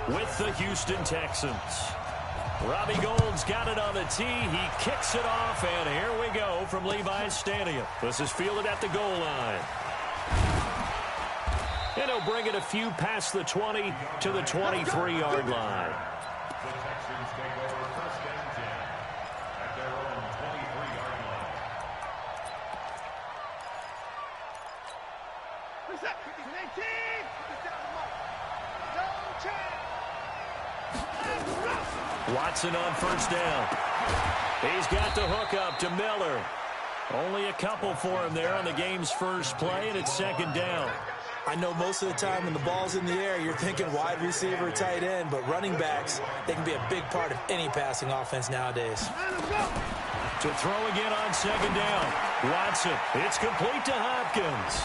with the Houston Texans. Robbie Gould's got it on the tee. He kicks it off, and here we go from Levi's Stadium. This is fielded at the goal line. And he'll bring it a few past the 20 to the 23-yard line. The Texans take over first and 10 at their own 23-yard line. Reset. 18. Watson on first down. He's got the hook up to Miller. Only a couple for him there on the game's first play, and it's second down. I know most of the time when the ball's in the air, you're thinking wide receiver, tight end, but running backs, they can be a big part of any passing offense nowadays. To throw again on second down. Watson, it's complete to Hopkins.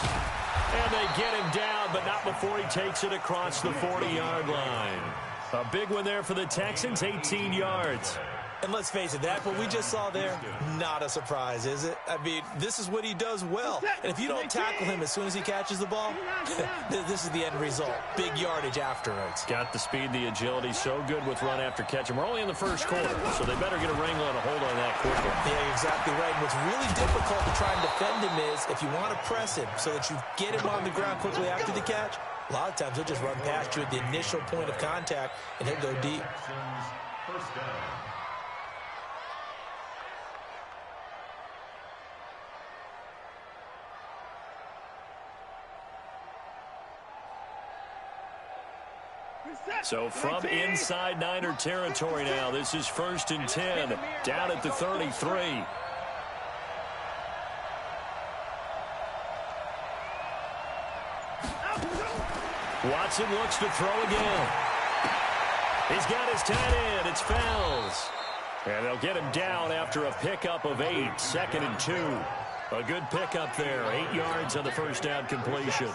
And they get him down, but not before he takes it across the 40-yard line. A big one there for the Texans, 18 yards. And let's face it, that what we just saw there, not a surprise, is it? I mean, this is what he does well. And if you don't tackle him as soon as he catches the ball, this is the end result. Big yardage afterwards. Got the speed, the agility, so good with run after catch. And we're only in the first quarter, so they better get a wrangle and a hold on that quickly. Yeah, exactly right. What's really difficult to try and defend him is if you want to press him so that you get him on the ground quickly after the catch, a lot of times he'll just run past you at the initial point of contact, and he'll go deep. First down. So from inside Niner territory now, this is first and 10, down at the 33. Watson looks to throw again. He's got his tight end. It's Fells. And they'll get him down after a pickup of 8, second and 2. A good pickup there, 8 yards on the first down completion.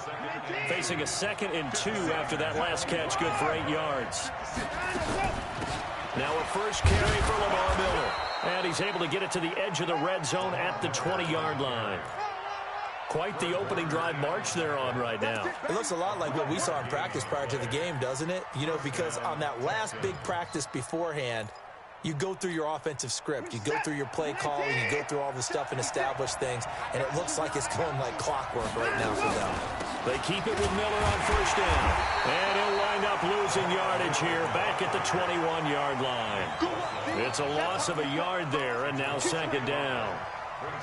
Facing a second and 2 after that last catch, good for 8 yards. Now a first carry for Lamar Miller. And he's able to get it to the edge of the red zone at the 20-yard line. Quite the opening drive march they're on right now. It looks a lot like what we saw in practice prior to the game, doesn't it? You know, because on that last big practice beforehand, you go through your offensive script. You go through your play calling. You go through all the stuff and establish things. And it looks like it's going like clockwork right now for them. They keep it with Miller on first down. And he'll wind up losing yardage here back at the 21-yard line. It's a loss of a yard there, and now second down.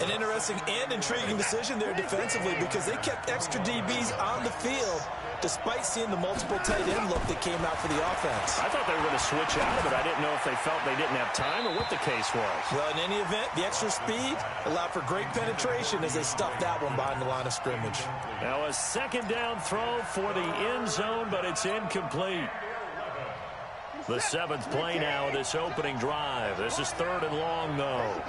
An interesting and intriguing decision there defensively because they kept extra DBs on the field despite seeing the multiple tight end look that came out for the offense. I thought they were going to switch out of it. I didn't know if they felt they didn't have time or what the case was. Well, in any event, the extra speed allowed for great penetration as they stuffed that one behind the line of scrimmage. Now a second down throw for the end zone, but it's incomplete. The 7th play now of this opening drive. This is third and long, though.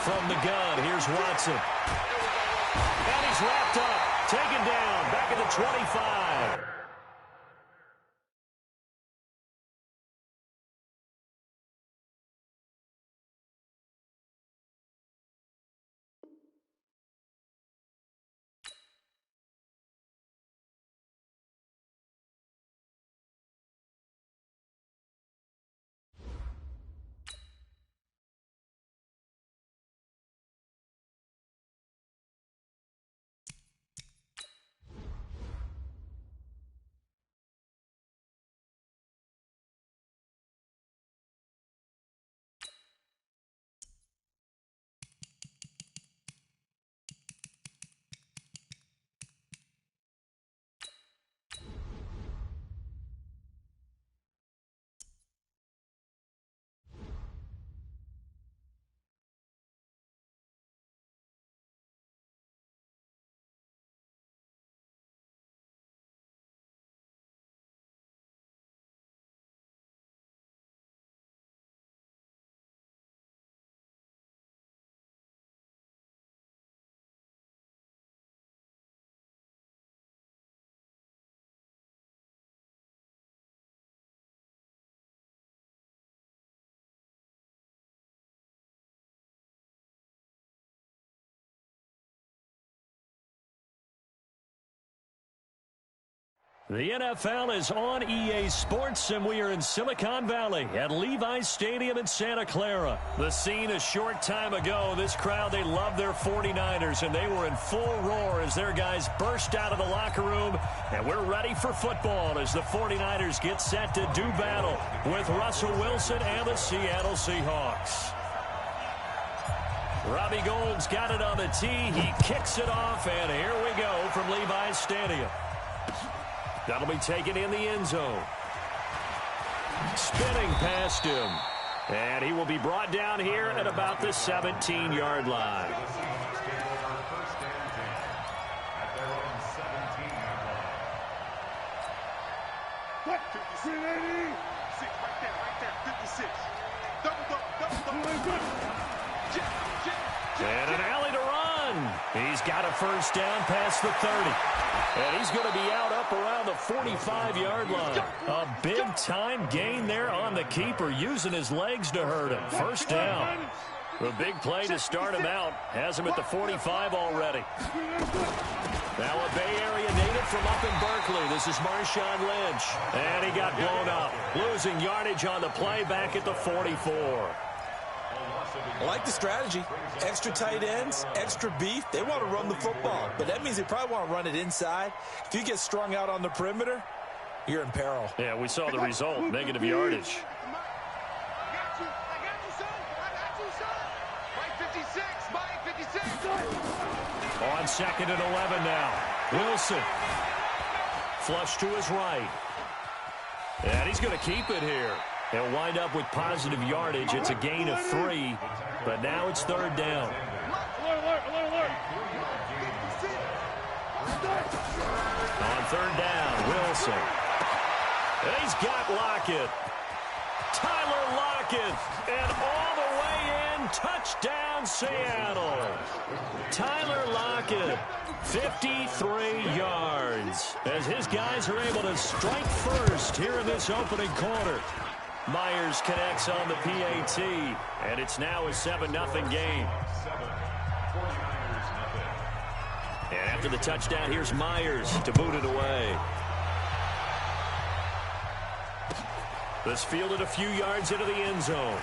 From the gun, here's Watson. And he's wrapped up, taken down, back at the 25. The NFL is on EA Sports, and we are in Silicon Valley at Levi's Stadium in Santa Clara. The scene a short time ago, this crowd, they love their 49ers, and they were in full roar as their guys burst out of the locker room, and we're ready for football as the 49ers get set to do battle with Russell Wilson and the Seattle Seahawks. Robbie Gould's got it on the tee. He kicks it off, and here we go from Levi's Stadium. That'll be taken in the end zone. Spinning past him. And he will be brought down here at about the 17-yard line. What? 380. 6 right there. 56. Double. And an alley to run. He's got a first down past the 30. And he's going to be out up around the 45-yard line. A big-time gain there on the keeper, using his legs to hurt him. First down. The big play to start him out has him at the 45 already. Now a Bay Area native from up in Berkeley. This is Marshawn Lynch. And he got blown up, losing yardage on the play back at the 44. I like the strategy. Extra tight ends, extra beef. They want to run the football, but that means they probably want to run it inside. If you get strung out on the perimeter, you're in peril. Yeah, we saw the result, negative yardage. On 2nd and 11 now. Wilson. Flush to his right. And he's going to keep it here. He'll wind up with positive yardage. It's a gain of 3, but now it's 3rd down. On 3rd down, Wilson. And he's got Lockett. Tyler Lockett, and all the way in, touchdown Seattle. Tyler Lockett, 53 yards, as his guys are able to strike first here in this opening quarter. Myers connects on the PAT, and it's now a 7-0 game. And after the touchdown, here's Myers to boot it away. This fielded a few yards into the end zone.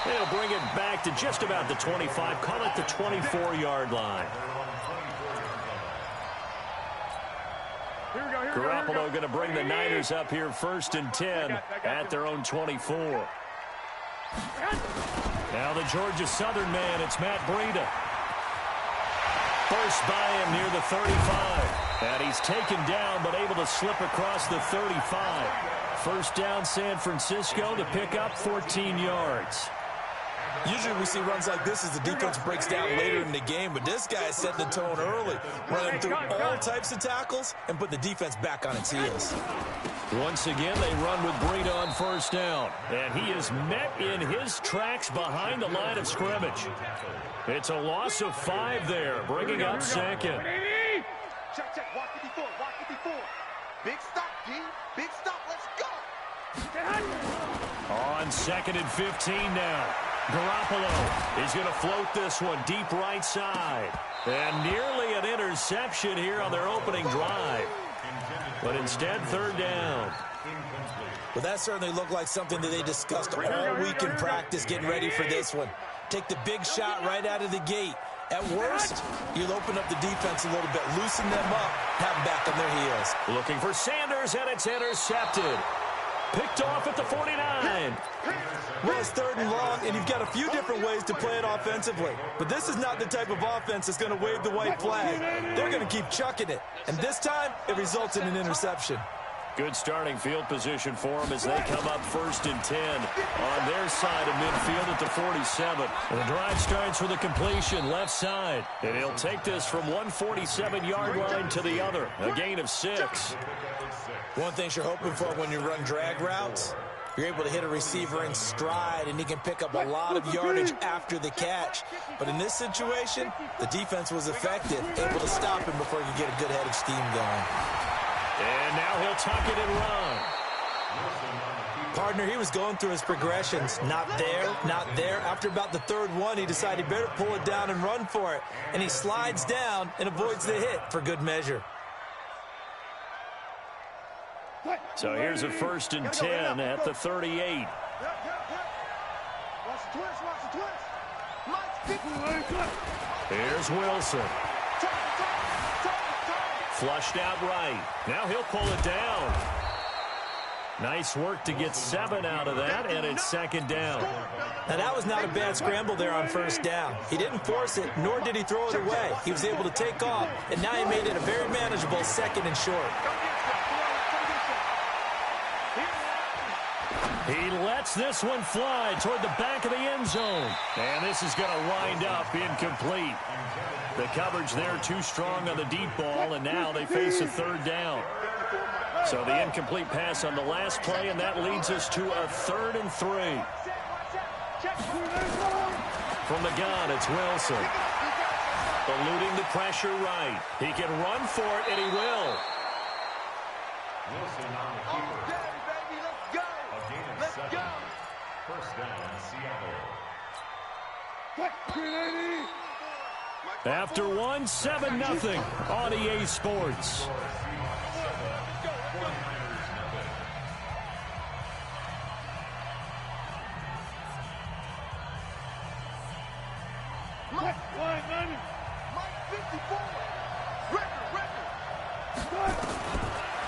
They'll bring it back to just about the 25, call it the 24-yard line. Garoppolo going to bring the Niners up here 1st and 10 at their own 24. Now the Georgia Southern man, it's Matt Breida. Burst by him near the 35. And he's taken down but able to slip across the 35. First down San Francisco to pick up 14 yards. Usually we see runs like this as the defense breaks down later in the game, but this guy is setting the tone early, running through all types of tackles and put the defense back on its heels. Once again, they run with Breida on first down, and he is met in his tracks behind the line of scrimmage. It's a loss of 5 there, bringing up 2nd. Check. Walk it before. Big stop, D. Big stop. Let's go. On 2nd and 15 now. Garoppolo is going to float this one deep right side. And nearly an interception here on their opening drive. But instead, 3rd down. Well, that certainly looked like something that they discussed all week in practice getting ready for this one. Take the big shot right out of the gate. At worst, you'll open up the defense a little bit, loosen them up, have them back on their heels. Looking for Sanders, and it's intercepted. Picked off at the 49. Well, it's 3rd and long, and you've got a few different ways to play it offensively. But this is not the type of offense that's going to wave the white flag. They're going to keep chucking it. And this time, it results in an interception. Good starting field position for them as they come up 1st and 10 on their side of midfield at the 47. And the drive starts with a completion left side. And he'll take this from 147-yard line to the other. A gain of 6. One thing you're hoping for when you run drag routes, you're able to hit a receiver in stride, and he can pick up a lot of yardage after the catch. But in this situation, the defense was effective, able to stop him before he could get a good head of steam going. And now he'll tuck it and run. Partner, he was going through his progressions. Not there, not there. After about the 3rd one, he decided he better pull it down and run for it. And he slides down and avoids the hit for good measure. So here's a 1st and 10 at the 38. Here's Wilson. Flushed out right. Now he'll pull it down. Nice work to get 7 out of that, and it's 2nd down. Now, that was not a bad scramble there on 1st down. He didn't force it, nor did he throw it away. He was able to take off, and now he made it a very manageable 2nd and short. He lets this one fly toward the back of the end zone. And this is going to wind up incomplete. The coverage there too strong on the deep ball, and now they face a 3rd down. So the incomplete pass on the last play, and that leads us to a 3rd and 3. From the gun, it's Wilson. Eluding the pressure right. He can run for it, and he will. Wilson on the keeper. A gain of 7. 1st down, Seattle. After one, 7-0 on EA Sports.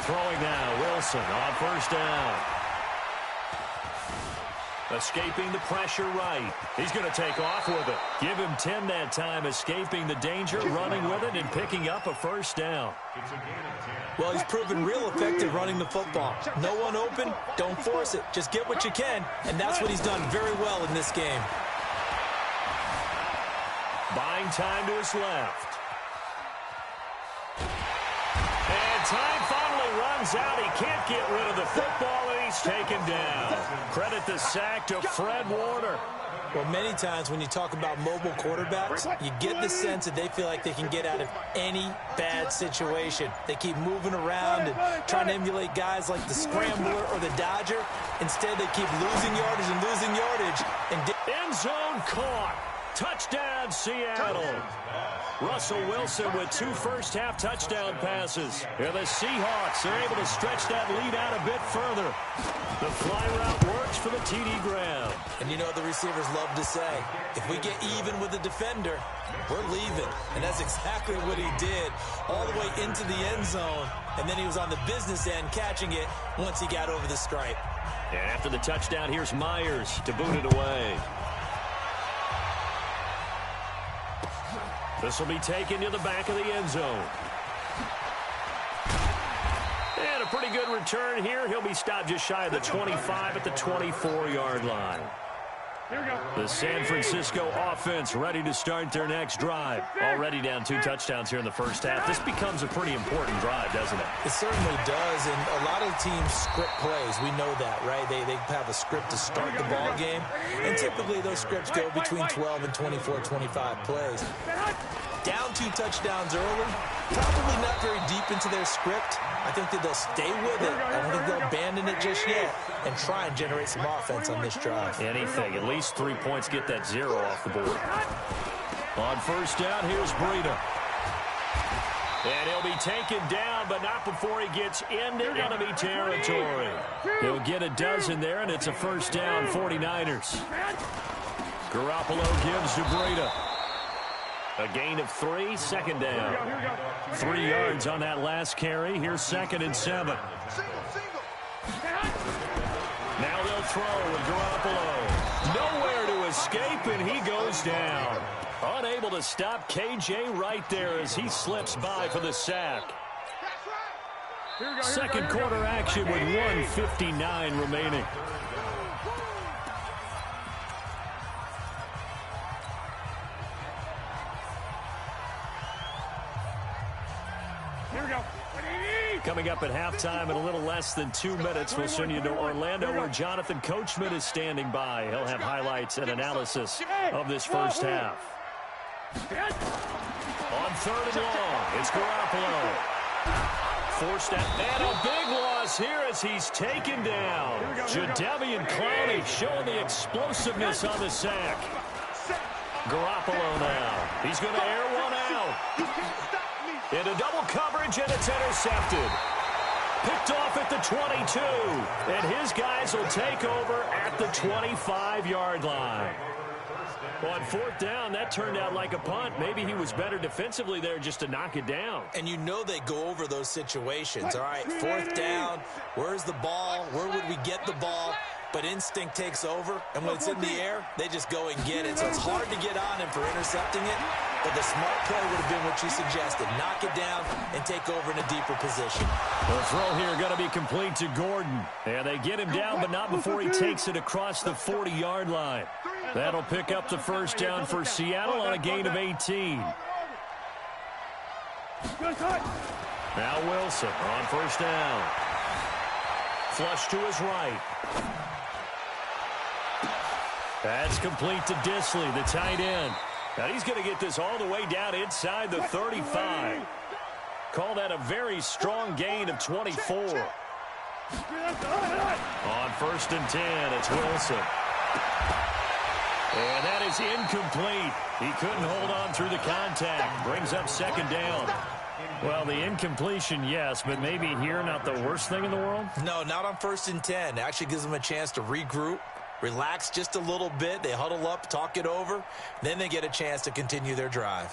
Throwing now, Wilson on 1st down. Escaping the pressure right. He's going to take off with it. Give him 10 that time, escaping the danger, running with it, and picking up a 1st down. Well, he's proven real effective running the football. No one open, don't force it. Just get what you can, and that's what he's done very well in this game. Buying time to his left. And time finally runs out. He can't get rid of the football, and he's taken down. Credit the sack to Fred Warner. Well, many times when you talk about mobile quarterbacks, you get the sense that they feel like they can get out of any bad situation. They keep moving around and trying to emulate guys like the Scrambler or the Dodger. Instead, they keep losing yardage and losing yardage. And end zone caught. Touchdown, Seattle. Russell Wilson with 2 first-half touchdown passes. And the Seahawks are able to stretch that lead out a bit further. The fly route works for the TD grab. And you know the receivers love to say, if we get even with the defender, we're leaving. And that's exactly what he did all the way into the end zone. And then he was on the business end catching it once he got over the stripe. And after the touchdown, here's Myers to boot it away. This will be taken to the back of the end zone. And a pretty good return here. He'll be stopped just shy of the 25 at the 24-yard line. The San Francisco offense ready to start their next drive. Already down 2 touchdowns here in the first half. This becomes a pretty important drive, doesn't it? It certainly does, and a lot of teams script plays. We know that, right? They have a script to start the ball game, and typically those scripts go between 12 and 24, 25 plays. Down 2 touchdowns early, probably not very deep into their script. I think that they'll stay with it. I don't think they'll abandon it just yet and try and generate some offense on this drive. Anything. At least 3 points, get that 0 off the board. On 1st down, here's Breida. And he'll be taken down, but not before he gets into enemy territory. He'll get a dozen there, and it's a 1st down, 49ers. Garoppolo gives to Breida. A gain of 3, 2nd down. 3 yards on that last carry. Here's 2nd and 7. Now they'll throw with Garoppolo. Nowhere to escape, and he goes down. Unable to stop KJ right there as he slips by for the sack. 2nd quarter action with 1:59 remaining. Coming up at halftime in a little less than 2 minutes, we'll send you to Orlando where Jonathan Coachman is standing by. He'll have highlights and analysis of this first half. On 3rd and long, it's Garoppolo. Forced out, and a big loss here as he's taken down. Jadeveon Clowney showing the explosiveness on the sack. Garoppolo now. He's going to air one out. Into double coverage, and it's intercepted. Picked off at the 22. And his guys will take over at the 25-yard line. On fourth down, that turned out like a punt. Maybe he was better defensively there just to knock it down. And you know they go over those situations. All right, fourth down, where's the ball? Where would we get the ball? But instinct takes over, and when it's in the air, they just go and get it. So it's hard to get on him for intercepting it, but the smart play would have been what you suggested. Knock it down and take over in a deeper position. The throw here going to be complete to Gordon. And they get him down, but not before he takes it across the 40-yard line. That'll pick up the first down for Seattle on a gain of 18. Now Wilson on first down. Flush to his right. That's complete to Disley, the tight end. Now he's going to get this all the way down inside the 35. Call that a very strong gain of 24. On first and 10, it's Wilson. And that is incomplete. He couldn't hold on through the contact. Brings up second down. Well, the incompletion, yes, but maybe here not the worst thing in the world? No, not on first and 10. It actually gives them a chance to regroup, relax just a little bit. They huddle up, talk it over. Then they get a chance to continue their drive.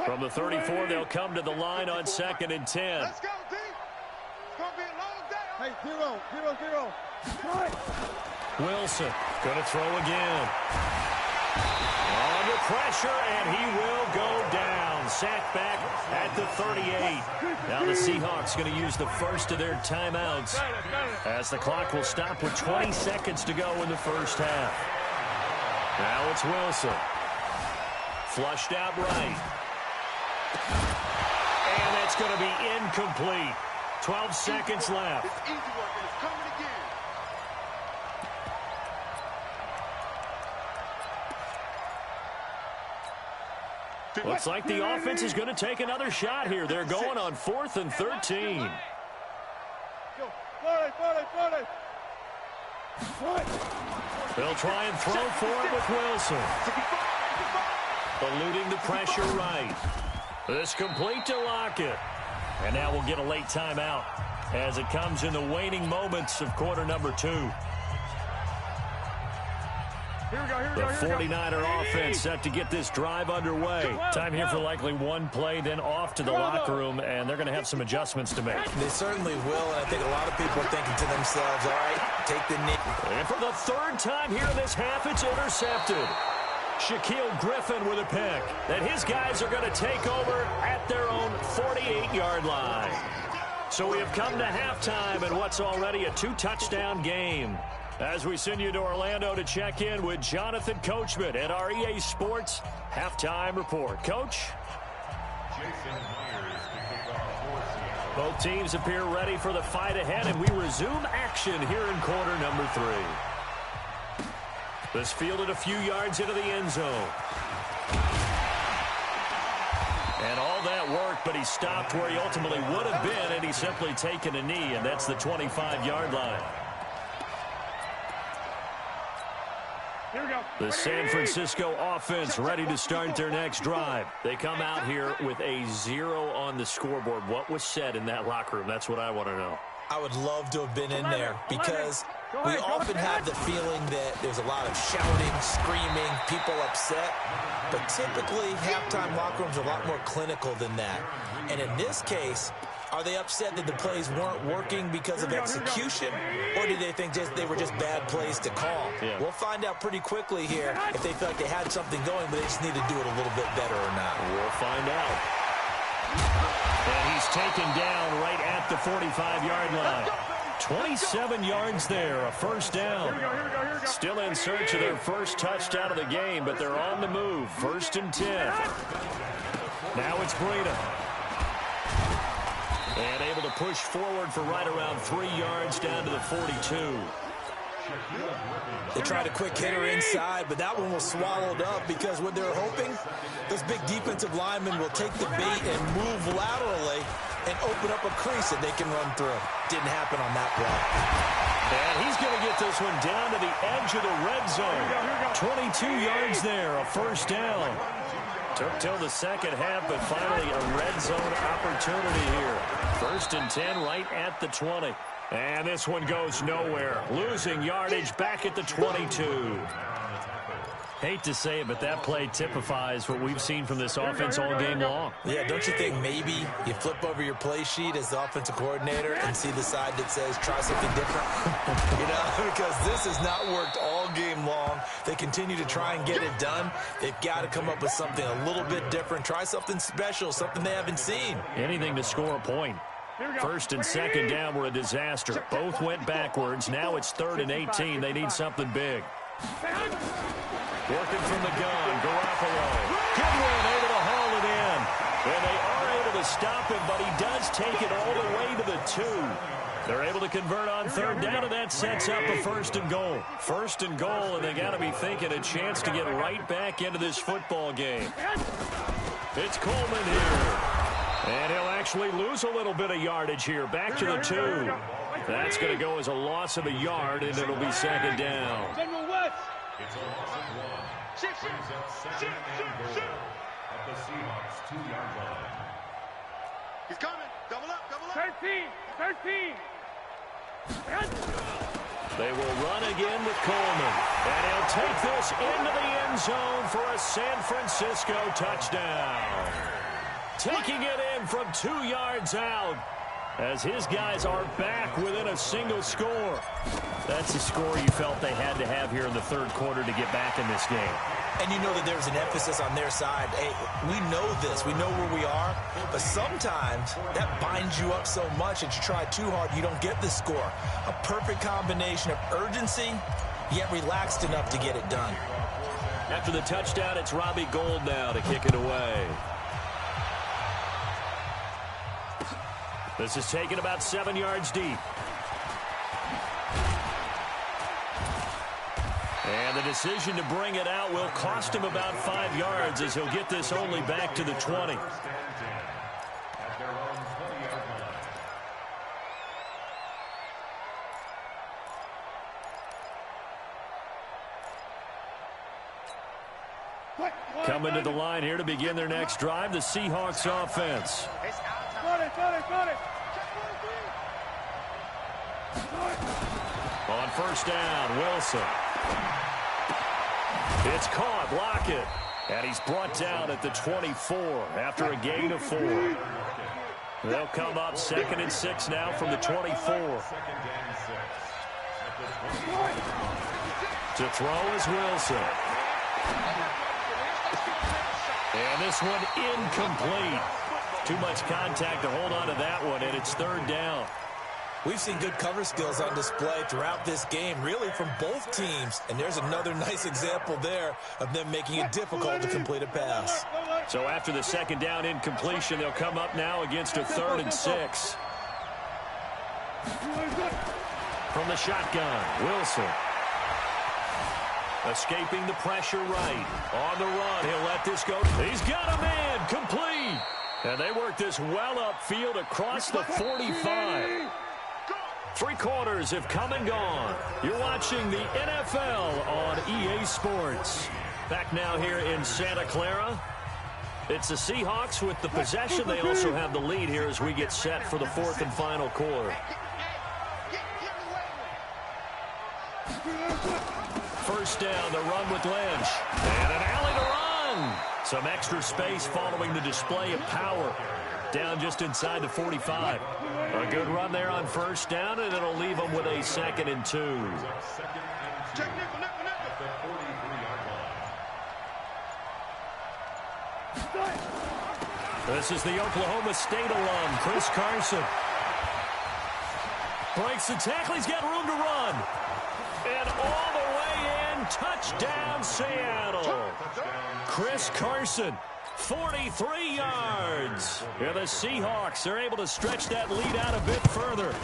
From the 34, they'll come to the line on second and 10. Let's go, D. It's going to be a long day. Hey, 0-0-0. Wilson going to throw again. Under pressure, and he will go down. Sacked back at the 38. Now the Seahawks going to use the first of their timeouts as the clock will stop with 20 seconds to go in the first half. Now it's Wilson. Flushed out right. And that's going to be incomplete. 12 seconds left. It's easy work, and it's coming again. Looks like the offense is going to take another shot here. They're going on 4th and 13. They'll try and throw for it with Wilson. Eluding the pressure right. This complete to Lockett. And now we'll get a late timeout as it comes in the waning moments of quarter number 2. The 49er offense set to get this drive underway. Time here for likely one play, then off to the locker room, and they're going to have some adjustments to make. They certainly will, and I think a lot of people are thinking to themselves, all right, take the knee. And for the third time here in this half, it's intercepted. Shaquille Griffin with a pick that his guys are going to take over at their own 48-yard line. So we have come to halftime in what's already a 2-touchdown game. As we send you to Orlando to check in with Jonathan Coachman at our EA Sports Halftime Report. Coach? Both teams appear ready for the fight ahead, and we resume action here in quarter number 3. This fielded a few yards into the end zone. And all that work, but he stopped where he ultimately would have been, and he's simply taken a knee, and that's the 25-yard line. The San Francisco offense ready to start their next drive. They come out here with a 0 on the scoreboard. What was said in that locker room? That's what I want to know. I would love to have been in there because we often have the feeling that there's a lot of shouting, screaming, people upset. But typically, halftime locker rooms are a lot more clinical than that. And in this case, are they upset that the plays weren't working because of execution, or did they think they were just bad plays to call? Yeah. We'll find out pretty quickly here if they feel like they had something going, but they just need to do it a little bit better or not. We'll find out. And he's taken down right at the 45-yard line. 27 yards there, a first down. Still in search of their first touchdown of the game, but they're on the move. 1st and 10. Now it's Breida. And able to push forward for right around 3 yards down to the 42. They tried a quick hitter inside, but that one was swallowed up because what they're hoping, those big defensive linemen will take the bait and move laterally and open up a crease that they can run through. Didn't happen on that play. And he's going to get this one down to the edge of the red zone. 22 yards there, a first down. Took till the second half, but finally a red zone opportunity here. 1st and 10 right at the 20. And this one goes nowhere. Losing yardage back at the 22. Hate to say it, but that play typifies what we've seen from this offense all game long. Yeah, don't you think maybe you flip over your play sheet as the offensive coordinator and see the side that says try something different? Because this has not worked all game long. They continue to try and get it done. They've got to come up with something a little bit different. Try something special, something they haven't seen. Anything to score a point. 1st and 2nd down were a disaster. Both went backwards. Now it's 3rd and 18. They need something big. Working from the gun, Garoppolo. Goodwin able to haul it in. And they are able to stop him, but he does take it all the way to the 2. They're able to convert on 3rd down, and that sets up a 1st and goal. 1st and goal, and they got to be thinking a chance to get right back into this football game. It's Coleman here. And he'll actually lose a little bit of yardage here. Back to the 2. That's going to go as a loss of a yard, and it'll be 2nd down. It's a loss of 1. Brings up 2nd and goal at the Seahawks 2-yard line. He's coming. Double up, double up. 13. They will run again with Coleman. And he'll take this into the end zone for a San Francisco touchdown. Taking it in from 2 yards out as his guys are back within a single score. That's the score you felt they had to have here in the 3rd quarter to get back in this game. And you know that there's an emphasis on their side. Hey, we know this. We know where we are. But sometimes that binds you up so much that you try too hard, you don't get the score. A perfect combination of urgency, yet relaxed enough to get it done. After the touchdown, it's Robbie Gould now to kick it away. This is taken about 7 yards deep. And the decision to bring it out will cost him about 5 yards as he'll get this only back to the 20. At their own 20-yard line. Coming to the line here to begin their next drive, the Seahawks offense. Got it. On 1st down, Wilson. It's caught, Lockett. And he's brought down at the 24 after a gain of 4. They'll come up 2nd and 6 now from the 24. 2nd and 6 at the 20. To throw is Wilson. And this one incomplete. Too much contact to hold on to that one, and it's 3rd down. We've seen good cover skills on display throughout this game, really from both teams. And there's another nice example there of them making it difficult to complete a pass. So after the 2nd down incompletion, they'll come up now against a 3rd and 6. From the shotgun, Wilson. Escaping the pressure right. On the run, he'll let this go. He's got a man, complete. And they work this well upfield across the 45. 3 quarters have come and gone. You're watching the NFL on EA Sports. Back now here in Santa Clara. It's the Seahawks with the possession. They also have the lead here as we get set for the 4th and final quarter. First down, the run with Lynch. And an alley to run. Some extra space following the display of power. Down just inside the 45. A good run there on 1st down, and it'll leave them with a 2nd and 2. This is the Oklahoma State alum, Chris Carson. Breaks the tackle. He's got room to run. And all the way in, touchdown Seattle. Chris Carson, 43 yards. Yeah, the Seahawks are able to stretch that lead out a bit further.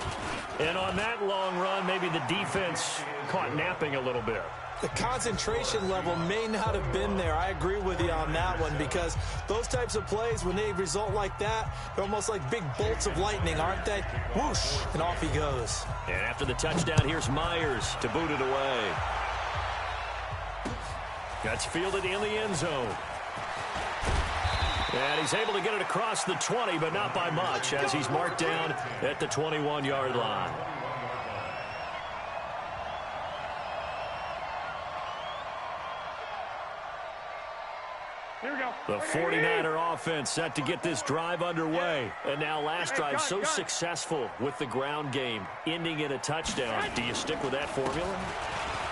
And on that long run, maybe the defense caught napping a little bit. The concentration level may not have been there. I agree with you on that one, because those types of plays, when they result like that, they're almost like big bolts of lightning, aren't they? Whoosh, and off he goes. And after the touchdown, here's Myers to boot it away. That's fielded in the end zone. And he's able to get it across the 20, but not by much, as he's marked down at the 21-yard line. The 49er offense set to get this drive underway. And now last drive so successful with the ground game, ending in a touchdown. Do you stick with that formula?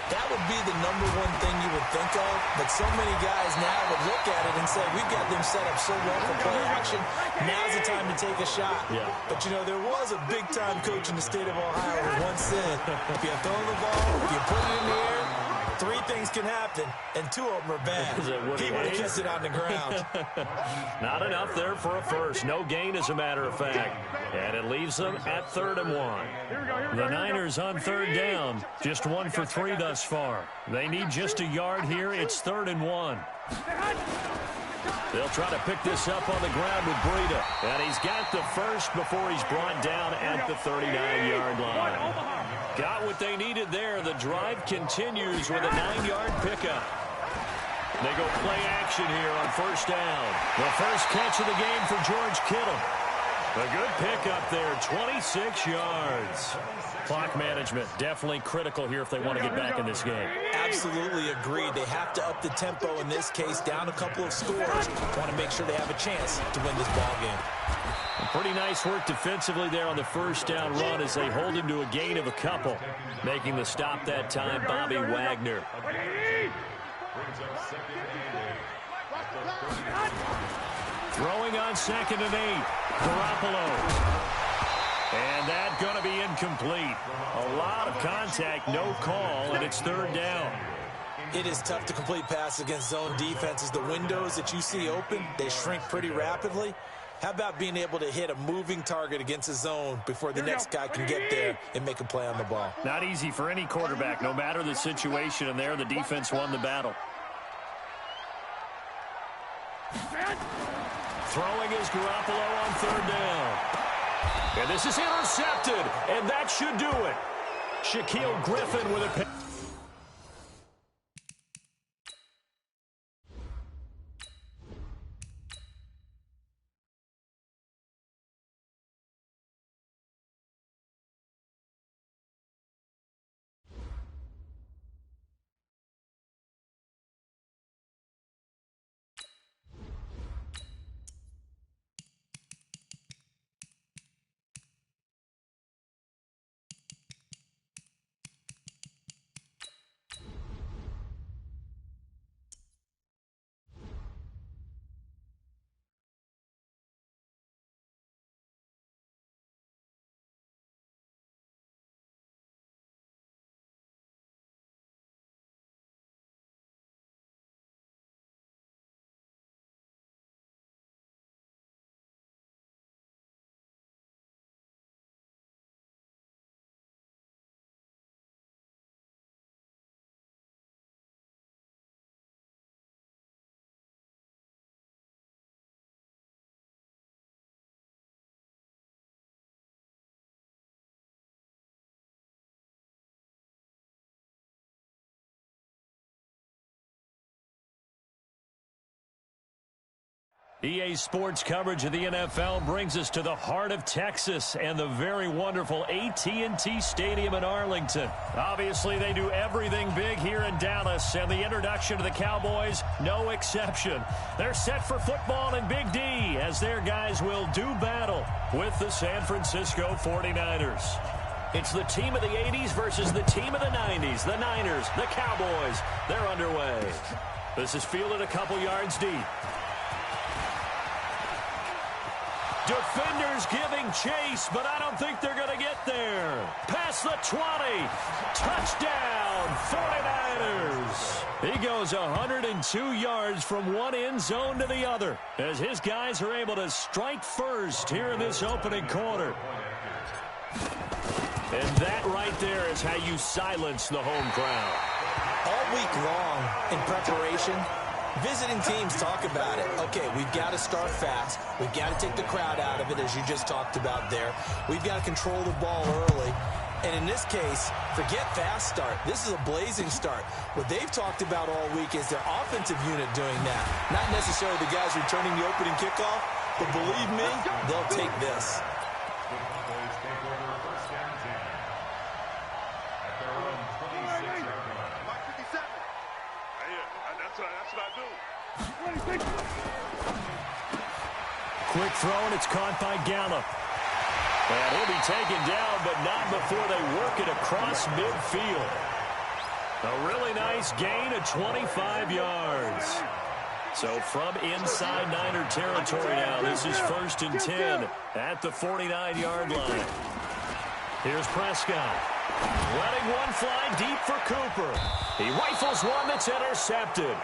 That would be the number one thing you would think of, but so many guys now would look at it and say, we've got them set up so well for play action. Now's the time to take a shot. Yeah. But, you know, there was a big-time coach in the state of Ohio who once said, if you throw the ball, if you put it in the air, 3 things can happen, and 2 of them are bad. He would have kissed it on the ground. Not enough there for a first. No gain, as a matter of fact. And it leaves them at 3rd and 1. The Niners on 3rd down. Just 1 for 3 thus far. They need just a yard here. It's 3rd and 1. They'll try to pick this up on the ground with Breida. And he's got the first before he's brought down at the 39-yard line. Got what they needed there. The drive continues with a 9-yard pickup. They go play action here on 1st down. The first catch of the game for George Kittle. A good pickup there, 26 yards. Clock management definitely critical here if they want to get back in this game. Absolutely agreed. They have to up the tempo in this case, down a couple of scores. Want to make sure they have a chance to win this ball game. Pretty nice work defensively there on the 1st down run as they hold him to a gain of a couple. Making the stop that time, Bobby Wagner. Throwing on 2nd and 8. Garoppolo. And that going to be incomplete. A lot of contact, no call, and it's 3rd down. It is tough to complete pass against zone defenses. The windows that you see open, they shrink pretty rapidly. How about being able to hit a moving target against a zone before the next guy can get there and make a play on the ball? Not easy for any quarterback, no matter the situation, and there the defense won the battle. Throwing is Garoppolo on 3rd down. And this is intercepted, and that should do it. Shaquille Griffin with a pick. EA Sports coverage of the NFL brings us to the heart of Texas and the very wonderful AT&T Stadium in Arlington. Obviously, they do everything big here in Dallas, and the introduction to the Cowboys, no exception. They're set for football in Big D as their guys will do battle with the San Francisco 49ers. It's the team of the 80s versus the team of the 90s. The Niners, the Cowboys, they're underway. This is fielded a couple yards deep. Defenders giving chase, but I don't think they're going to get there. Past the 20. Touchdown, 49ers. He goes 102 yards from one end zone to the other as his guys are able to strike first here in this opening quarter. And that right there is how you silence the home crowd. All week long in preparation, Visiting teams talk about it. Okay, we've got to start fast. We've got to take the crowd out of it, as you just talked about there. We've got to control the ball early. And in this case, forget fast start. This is a blazing start. What they've talked about all week is their offensive unit doing that. Not necessarily the guys returning the opening kickoff, but believe me, they'll take this. The Cowboys take over first down 10 at their own 26-yard line. Mark 57. That's what I do. Quick throw, and it's caught by Gallup. And he'll be taken down, but not before they work it across midfield. A really nice gain of 25 yards. So from inside Niner territory now, this is 1st and 10 at the 49-yard line. Here's Prescott. Letting one fly deep for Cooper. He rifles one that's intercepted.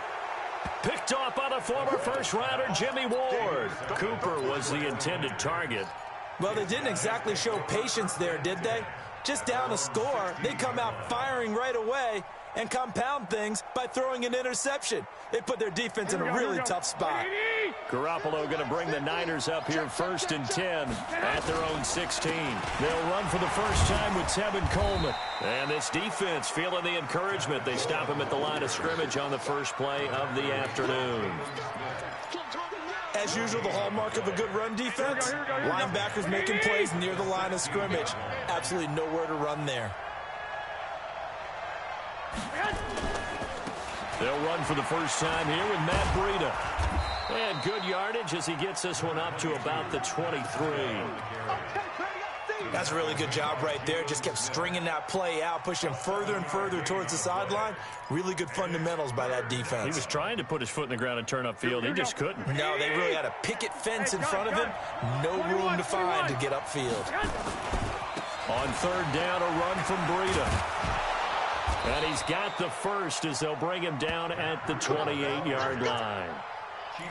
Picked off by the former first-rounder Jimmy Ward. Cooper was the intended target. Well, they didn't exactly show patience there, did they? Just down a score, they come out firing right away and compound things by throwing an interception. They put their defense in a really tough spot. Garoppolo going to bring the Niners up here 1st and 10 at their own 16. They'll run for the first time with Tevin Coleman. And this defense feeling the encouragement. They stop him at the line of scrimmage on the first play of the afternoon. As usual, the hallmark of a good run defense, linebackers making plays near the line of scrimmage. Absolutely nowhere to run there. They'll run for the first time here with Matt Breida. And good yardage as he gets this one up to about the 23. That's a really good job right there. Just kept stringing that play out, pushing further and further towards the sideline. Really good fundamentals by that defense. He was trying to put his foot in the ground and turn upfield. He just couldn't. No, they really had a picket fence in front of him. No room to find to get upfield. On 3rd down, a run from Breida. And he's got the first as they'll bring him down at the 28-yard line.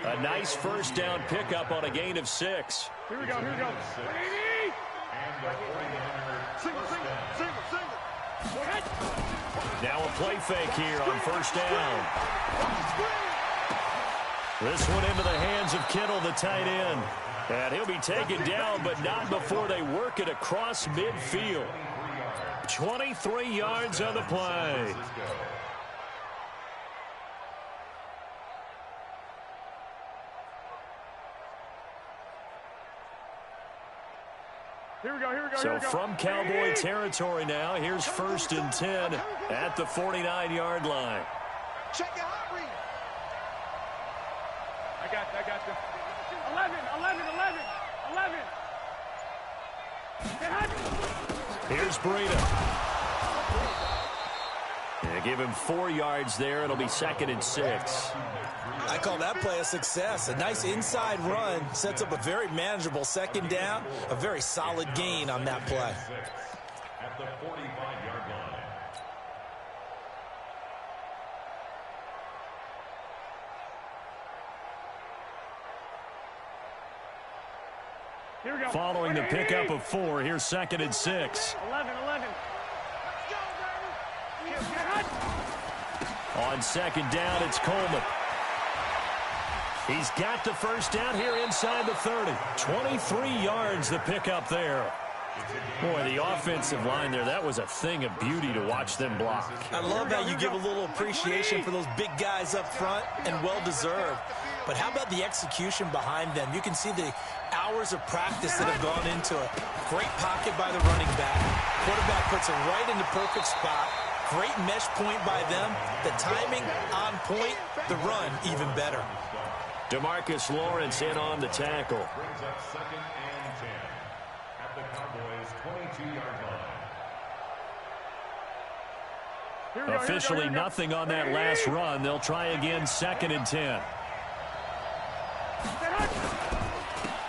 A nice first down pickup on a gain of 6. Here we go. Now a play fake here on 1st down. This one into the hands of Kittle, the tight end. And he'll be taken down, but not before they work it across midfield. 23 yards on the play. Here we go. So from Cowboy territory now, here's 1st and 10 at the 49-yard line. Check your heart rate. I got you. 11. Here's Breida. Yeah, give him 4 yards there. It'll be 2nd and 6. I call that play a success. A nice inside run sets up a very manageable 2nd down. A very solid gain on that play. At the 45-yard line. Following the pickup of 4, here's 2nd and 6. 11. On 2nd down, it's Coleman. He's got the first down here inside the 30. 23 yards the pickup there. Boy, the offensive line there, that was a thing of beauty to watch them block. I love how you give a little appreciation for those big guys up front, and well-deserved. But how about the execution behind them? You can see the hours of practice that have gone into it. Great pocket by the running back. Quarterback puts it right in the perfect spot. Great mesh point by them. The timing on point. The run even better. DeMarcus Lawrence in on the tackle. Brings up 2nd and 10 at the Cowboys' 22-yard line. Officially nothing on that last run. They'll try again 2nd and 10.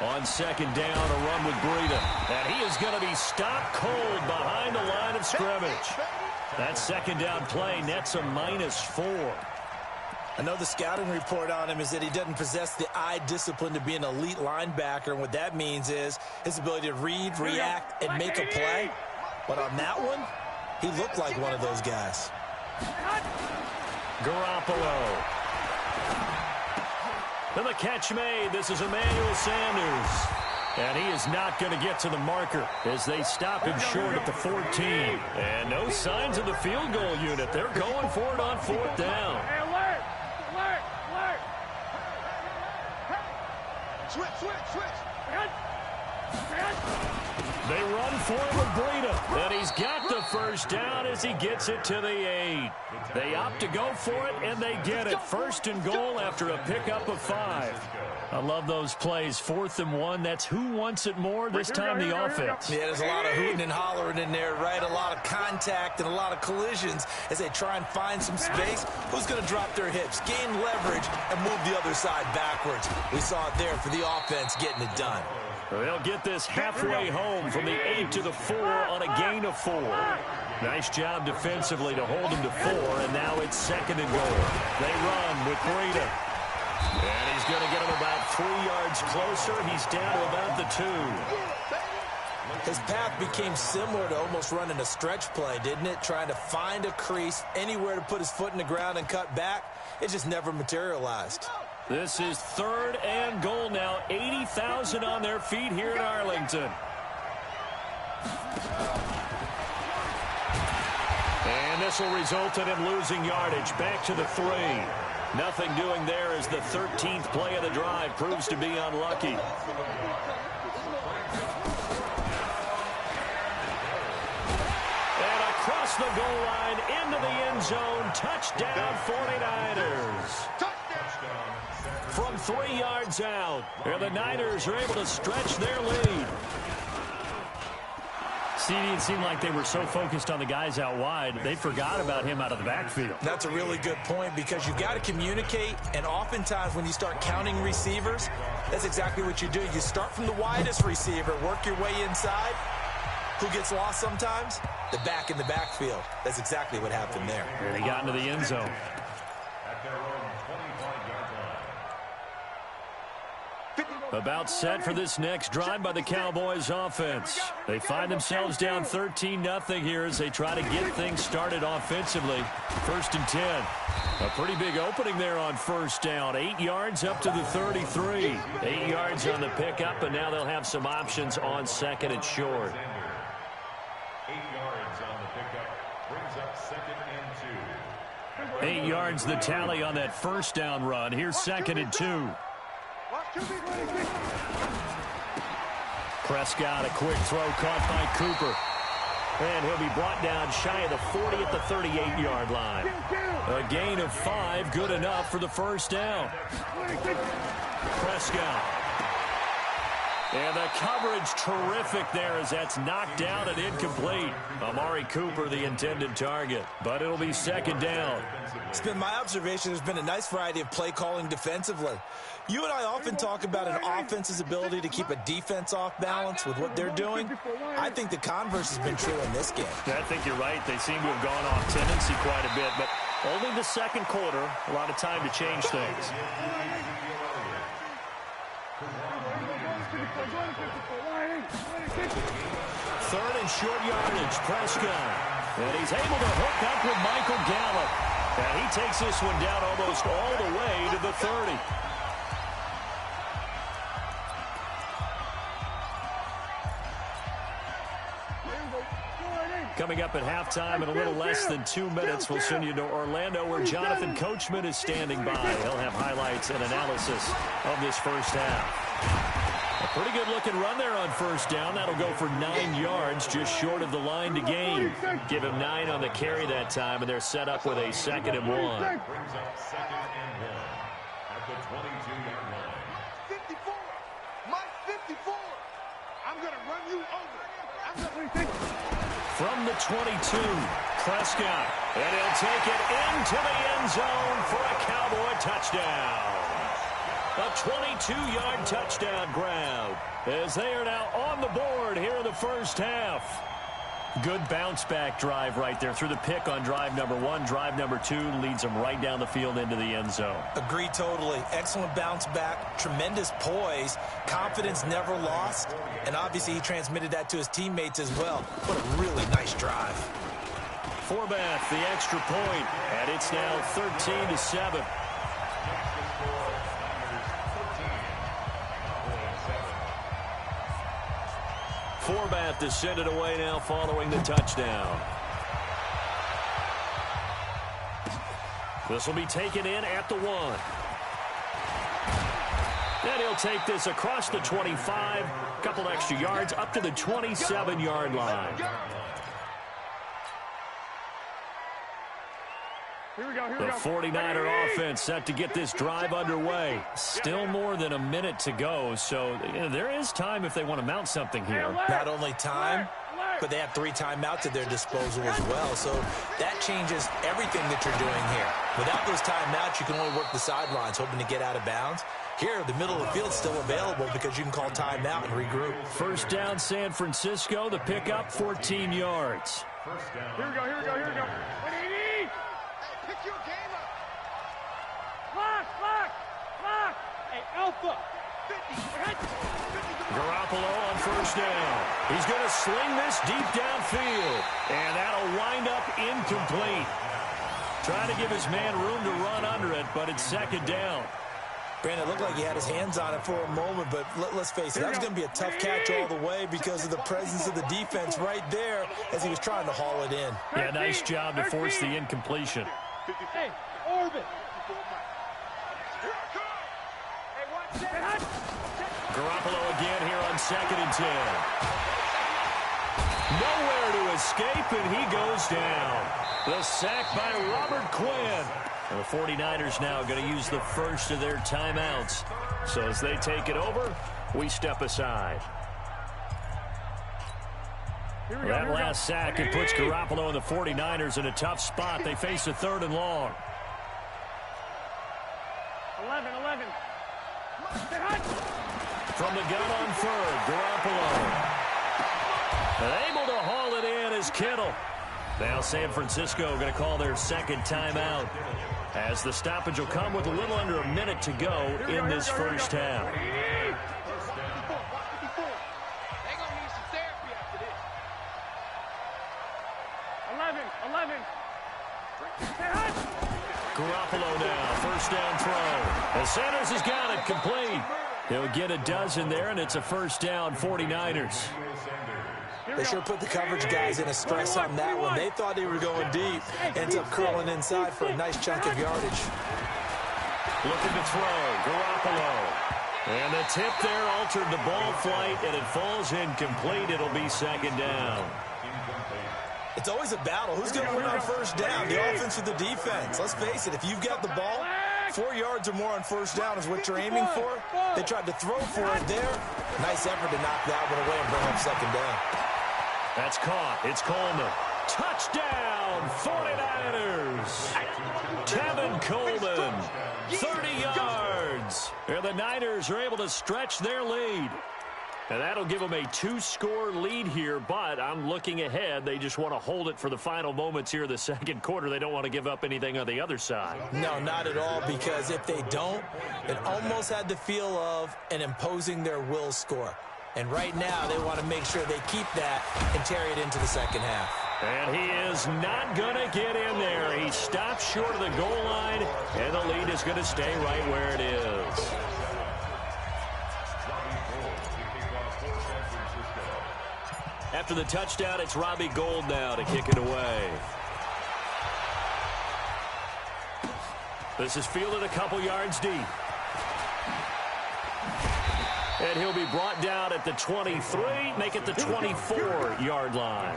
On 2nd down, a run with Breida. And he is going to be stopped cold behind the line of scrimmage. That 2nd down play nets a -4. I know the scouting report on him is that he doesn't possess the eye discipline to be an elite linebacker. And what that means is his ability to read, react, and make a play. But on that one, he looked like one of those guys. Garoppolo. And the catch made. This is Emmanuel Sanders. And he is not going to get to the marker as they stop him short at the 14. And no signs of the field goal unit. They're going for it on 4th down. Hey, alert! Alert! Alert! Switch! They run for him with Breida. And he's got the first down as he gets it to the 8. They opt to go for it, and they get it. 1st and goal after a pickup of 5. I love those plays. 4th and 1. That's who wants it more, this time the offense. Yeah, there's a lot of hooting and hollering in there, right? A lot of contact and a lot of collisions as they try and find some space. Who's going to drop their hips, gain leverage, and move the other side backwards? We saw it there for the offense getting it done. They'll get this halfway home from the 8 to the 4 on a gain of 4. Nice job defensively to hold him to 4, and now it's 2nd and goal. They run with Breida. And he's going to get him about 3 yards closer. He's down to about the 2. His path became similar to almost running a stretch play, didn't it? Trying to find a crease, anywhere to put his foot in the ground and cut back. It just never materialized. This is 3rd and goal now. 80,000 on their feet here in Arlington. And this will result in him losing yardage. Back to the 3. Nothing doing there as the 13th play of the drive proves to be unlucky. And across the goal line into the end zone. Touchdown 49ers. From 3 yards out. And the Niners are able to stretch their lead. It seemed like they were so focused on the guys out wide, they forgot about him out of the backfield. That's a really good point because you've got to communicate, and oftentimes when you start counting receivers, that's exactly what you do. You start from the widest receiver, work your way inside. Who gets lost sometimes? The back in the backfield. That's exactly what happened there. And he got into the end zone. About set for this next drive by the Cowboys offense. They find themselves down 13-0 here as they try to get things started offensively. 1st and 10. A pretty big opening there on 1st down. 8 yards up to the 33. 8 yards on the pickup, and now they'll have some options on 2nd and short. 8 yards on the pickup brings up 2nd and 2. 8 yards the tally on that 1st down run. Here's 2nd and 2. Prescott, a quick throw caught by Cooper. And he'll be brought down shy of the 40 at the 38-yard line. A gain of 5, good enough for the 1st down. Prescott. And the coverage terrific there as that's knocked down and incomplete. Amari Cooper, the intended target. But it'll be 2nd down. It's been my observation there's been a nice variety of play calling defensively. You and I often talk about an offense's ability to keep a defense off balance with what they're doing. I think the converse has been true in this game. I think you're right. They seem to have gone off tendency quite a bit, but only the 2nd quarter, a lot of time to change things. 3rd and short yardage, Prescott. And he's able to hook up with Michael Gallup. And he takes this one down almost all the way to the 30. Coming up at halftime in a little less than 2 minutes, we'll send you to Orlando where Jonathan Coachman is standing by. He'll have highlights and analysis of this 1st half. A pretty good looking run there on 1st down. That'll go for 9 yards, just short of the line to gain. Give him 9 on the carry that time, and they're set up with a 2nd and 1. Brings up 2nd and 1 at the 22-yard line. 54. Mike 54. I'm going to run you over. From the 22, Prescott. And he'll take it into the end zone for a Cowboy touchdown. A 22-yard touchdown grab as they are now on the board here in the 1st half. Good bounce-back drive right there through the pick on drive number 1. Drive number 2 leads them right down the field into the end zone. Agree totally. Excellent bounce back, tremendous poise, confidence never lost, and obviously he transmitted that to his teammates as well. What a really nice drive. Forbath, the extra point, and it's now 13-7. Forbath to send it away now following the touchdown. This will be taken in at the 1. And he'll take this across the 25, a couple extra yards up to the 27-yard line. The 49er offense set to get this drive underway. Still more than a minute to go, so there is time if they want to mount something here. Not only time, but they have 3 timeouts at their disposal as well, so that changes everything that you're doing here. Without those timeouts, you can only work the sidelines, hoping to get out of bounds. Here, the middle of the field is still available because you can call timeout and regroup. First down, San Francisco. The pickup, 14 yards. Here we go. What do you need? Hey, pick your game up. Clock. Hey, Alpha. 50. Garoppolo on first down. He's going to sling this deep downfield. And that'll wind up incomplete. Trying to give his man room to run under it, but it's second down. Brandon, it looked like he had his hands on it for a moment, but let's face it, that was going to be a tough catch all the way because of the presence of the defense right there as he was trying to haul it in. Yeah, nice job to force the incompletion. Hey, orbit. Garoppolo again here on 2nd and 10. Nowhere to escape, and he goes down. The sack by Robert Quinn. And the 49ers now going to use the first of their timeouts. So as they take it over, we step aside. That last sack, it puts Garoppolo and the 49ers in a tough spot. They face a 3rd and long. 11. From the gun on 3rd, Garoppolo. And able to haul it in is Kittle. Now San Francisco going to call their 2nd timeout, as the stoppage will come with a little under a minute to go in this first half. They're going to need some therapy after this. 11. Garoppolo now, first down throw. And Sanders has got it complete. He'll get a dozen there, and it's a first down, 49ers. They sure put the coverage guys in a stress on that one. They thought they were going deep. Ends up curling inside for a nice chunk of yardage. Looking to throw, Garoppolo. And the tip there altered the ball flight, and it falls incomplete. It'll be second down. It's always a battle. Who's going to win on first down, the offense or the defense? Let's face it, if you've got the ball, 4 yards or more on first down is what you're aiming for. They tried to throw for it there. Nice effort to knock that one away and bring up second down. That's caught. It's Coleman. Touchdown, 49ers. Tevin Coleman, 30 yards. And the Niners are able to stretch their lead. And that'll give them a 2-score lead here, but I'm looking ahead. They just want to hold it for the final moments here in the second quarter. They don't want to give up anything on the other side. No, not at all, because if they don't, it almost had the feel of an imposing their will score. And right now, they want to make sure they keep that and carry it into the second half. And he is not going to get in there. He stops short of the goal line, and the lead is going to stay right where it is. After the touchdown, it's Robbie Gould now to kick it away. This is fielded a couple yards deep. And he'll be brought down at the 23, make it the 24-yard line.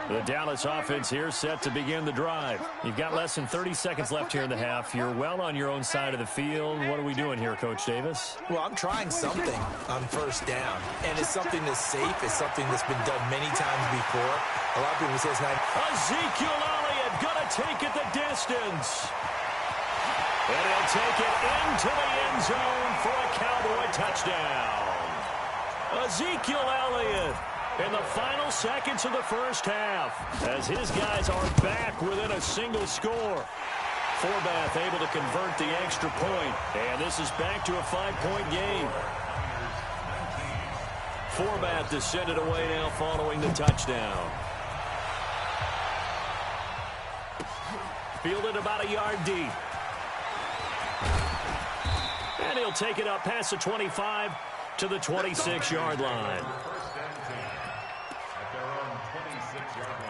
The Dallas offense here set to begin the drive. You've got less than 30 seconds left here in the half. You're well on your own side of the field. What are we doing here, Coach Davis? Well, I'm trying something on first down, and it's something that's safe. It's something that's been done many times before. A lot of people say it's not. Ezekiel Elliott going to take it the distance. And he'll take it into the end zone for a Cowboy touchdown. Ezekiel Elliott in the final seconds of the first half, as his guys are back within a single score. Forbath able to convert the extra point, and this is back to a 5-point game. Forbath to send it away now following the touchdown. Fielded about a yard deep. And he'll take it up past the 25 to the 26-yard line. First and 10 at their own 26-yard line.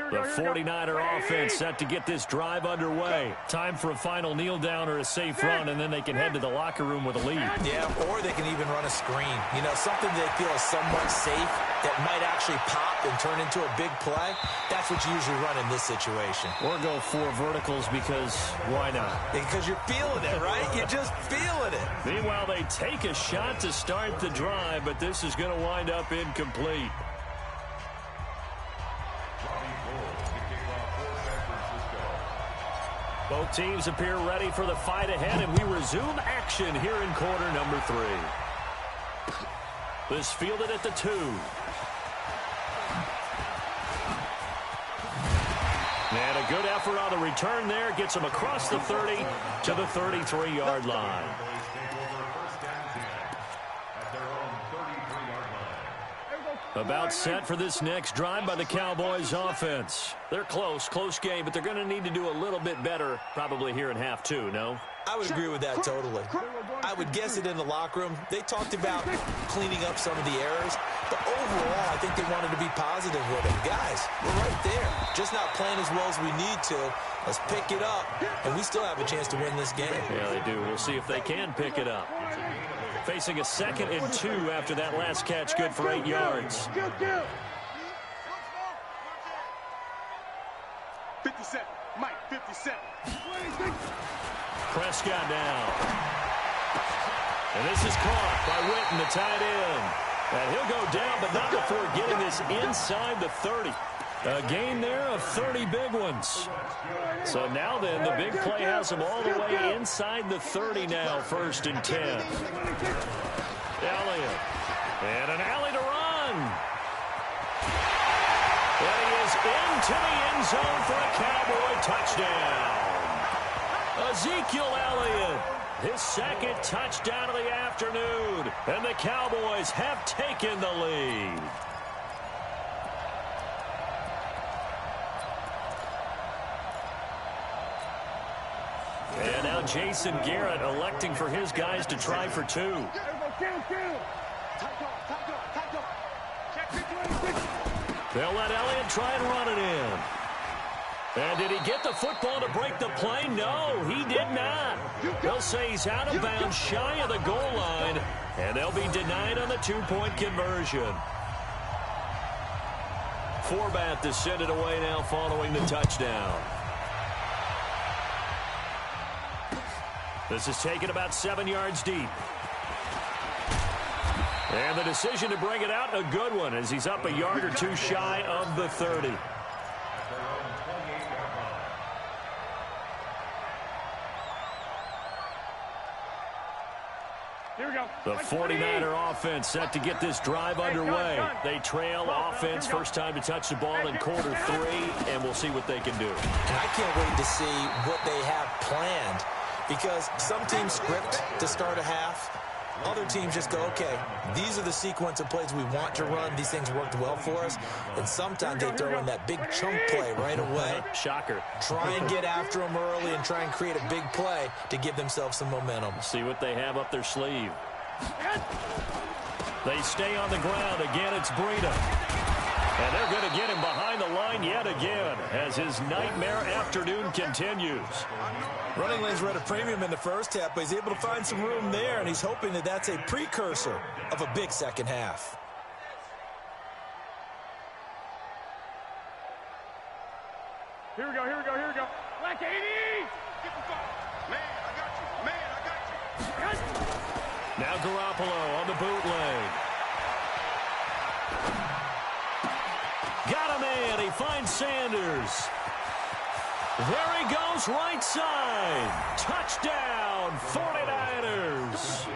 The 49er offense set to get this drive underway. Time for a final kneel down or a safe run, and then they can head to the locker room with a lead. Yeah, or they can even run a screen. You know, something they feel is somewhat safe that might actually pop and turn into a big play. That's what you usually run in this situation. Or go 4 verticals because why not? Because you're feeling it, right? You're just feeling it. Meanwhile, they take a shot to start the drive, but this is going to wind up incomplete. Both teams appear ready for the fight ahead, and we resume action here in quarter number 3. This fielded at the 2. And a good effort on the return there. Gets him across the 30 to the 33-yard line. About set for this next drive by the Cowboys offense. They're close game, but they're going to need to do a little bit better probably here in half 2, no? I would agree with that totally. I would guess it in the locker room. They talked about cleaning up some of the errors, but overall, I think they wanted to be positive with them. Guys, we're right there. Just not playing as well as we need to. Let's pick it up, and we still have a chance to win this game. Yeah, they do. We'll see if they can pick it up. Facing a 2nd and 2 after that last catch, good for 8 yards. 57, Mike, 57. Prescott now. And this is caught by Witten, the tight end. And he'll go down, but not before getting this inside the 30. A gain there of 30 big ones. So now then, the big play has him all the way inside the 30 now, 1st and 10. Elliott. And an alley to run. And he is into the end zone for a Cowboy touchdown. Ezekiel Elliott, his 2nd touchdown of the afternoon. And the Cowboys have taken the lead. And now Jason Garrett electing for his guys to try for 2. They'll let Elliott try and run it in. And did he get the football to break the play? No, he did not. They'll say he's out of bounds, shy of the goal line, and they'll be denied on the 2-point conversion. Forbath to send it away now following the touchdown. This is taken about 7 yards deep. And the decision to bring it out, a good one, as he's up a yard or 2 shy of the 30. Here we go. The 49er offense set to get this drive underway. They trail offense, first time to touch the ball in quarter 3, and we'll see what they can do. And I can't wait to see what they have planned, because some teams script to start a half. Other teams just go, okay, these are the sequence of plays we want to run. These things worked well for us. And sometimes they throw in that big chunk play right away. Shocker. Try and get after them early and try and create a big play to give themselves some momentum. See what they have up their sleeve. They stay on the ground. Again, it's Breida. And they're going to get him behind the line yet again as his nightmare afternoon continues. Running lanes were at a premium in the first half, but he's able to find some room there, and he's hoping that that's a precursor of a big second half. Here we go, here we go, here we go. Black 80! Get the ball. Man, I got you. Man, I got you. Now Garoppolo on the bootleg. Got him in. He finds Sanders. There he goes, right side. Touchdown, 49ers.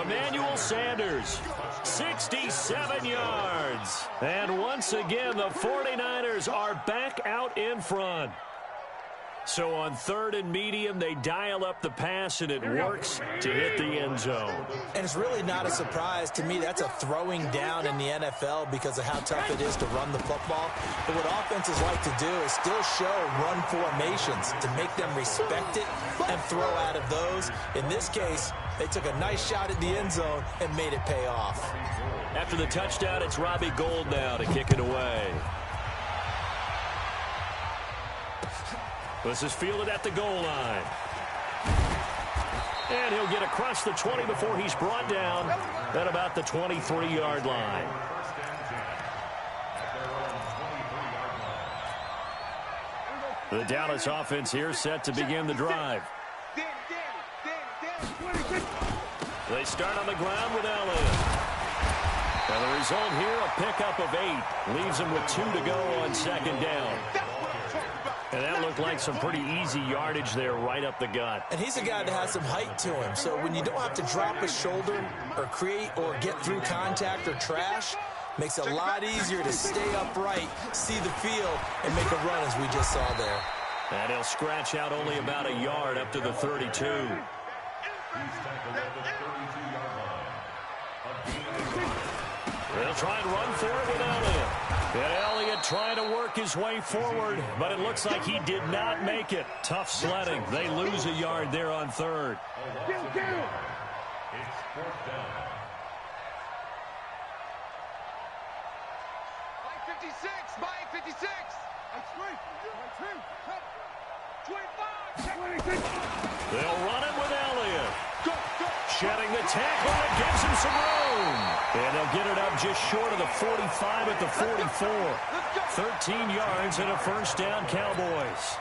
Emmanuel Sanders, 67 yards. And once again, the 49ers are back out in front. So on 3rd and medium, they dial up the pass, and it works to hit the end zone. And it's really not a surprise to me. That's a throwing down in the NFL because of how tough it is to run the football. But what offenses like to do is still show run formations to make them respect it and throw out of those. In this case, they took a nice shot at the end zone and made it pay off. After the touchdown, it's Robbie Gould now to kick it away. This is fielded at the goal line. And he'll get across the 20 before he's brought down at about the 23-yard line. The Dallas offense here set to begin the drive. They start on the ground with Elliott. And the result here, a pickup of 8. Leaves them with 2 to go on 2nd down. And that looked like some pretty easy yardage there right up the gut. And he's a guy that has some height to him. So when you don't have to drop a shoulder or create or get through contact or trash, makes it a lot easier to stay upright, see the field, and make a run as we just saw there. And he'll scratch out only about a yard up to the 32. He's tackled at the 32-yard line. They'll try and run for it with Elliott. And Elliott trying to work his way forward, but it looks like he did not make it. Tough sledding. They lose a yard there on 3rd. It's 4th down. 56, Mike, 56. That's 25. They'll run it with Elliott. Shedding the tackle, and gives him some room. And they'll get it up just short of the 45 at the 44. 13 yards and a 1st down, Cowboys.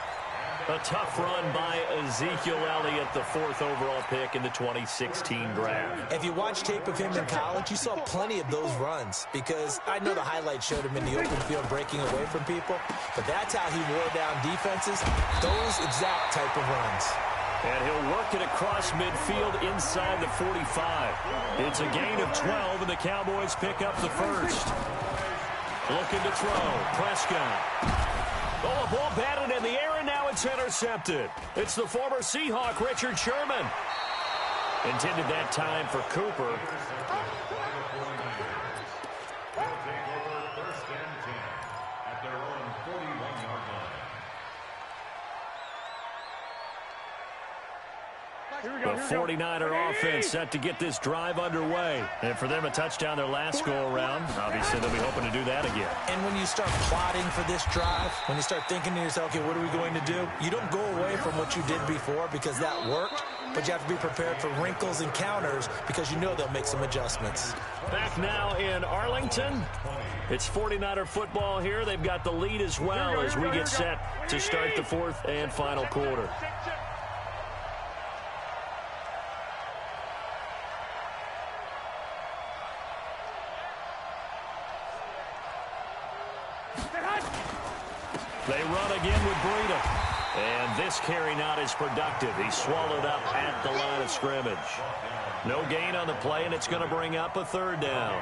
A tough run by Ezekiel Elliott, the 4th overall pick in the 2016 draft. If you watch tape of him in college, you saw plenty of those runs because I know the highlights showed him in the open field breaking away from people, but that's how he wore down defenses, those exact type of runs. And he'll work it across midfield inside the 45. It's a gain of 12, and the Cowboys pick up the 1st. Looking to throw. Prescott. Oh, a ball batted in the air, and now it's intercepted. It's the former Seahawk, Richard Sherman. Intended that time for Cooper. They'll take over 1st and 10 at their own 41-yard line. The 49er offense set to get this drive underway. And for them, a touchdown their last go-around. Obviously, they'll be hoping to do that again. And when you start plotting for this drive, when you start thinking to yourself, okay, what are we going to do? You don't go away from what you did before because that worked, but you have to be prepared for wrinkles and counters because you know they'll make some adjustments. Back now in Arlington. It's 49er football here. They've got the lead as well as we get set to start the 4th and final quarter. They run again with Breida. And this carry not as productive. He's swallowed up at the line of scrimmage. No gain on the play, and it's going to bring up a 3rd down.